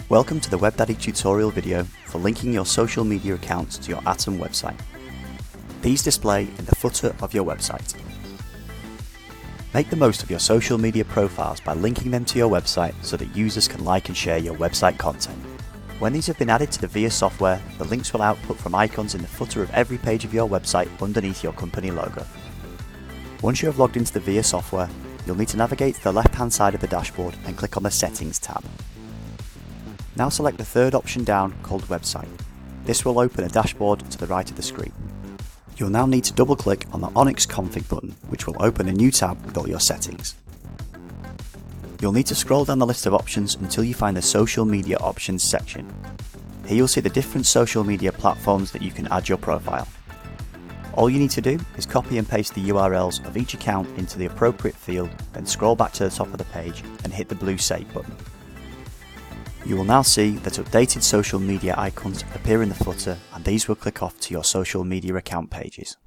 Welcome to the Webdadi tutorial video for linking your social media accounts to your Atom website. These display in the footer of your website. Make the most of your social media profiles by linking them to your website so that users can like and share your website content. When these have been added to the VIA software, the links will output from icons in the footer of every page of your website underneath your company logo. Once you have logged into the VIA software, you'll need to navigate to the left-hand side of the dashboard and click on the Settings tab. Now select the third option down called Website. This will open a dashboard to the right of the screen. You'll now need to double-click on the Onyx Config button, which will open a new tab with all your settings. You'll need to scroll down the list of options until you find the Social Media Options section. Here you'll see the different social media platforms that you can add your profile. All you need to do is copy and paste the URLs of each account into the appropriate field, then scroll back to the top of the page and hit the blue Save button. You will now see that updated social media icons appear in the footer, and these will click off to your social media account pages.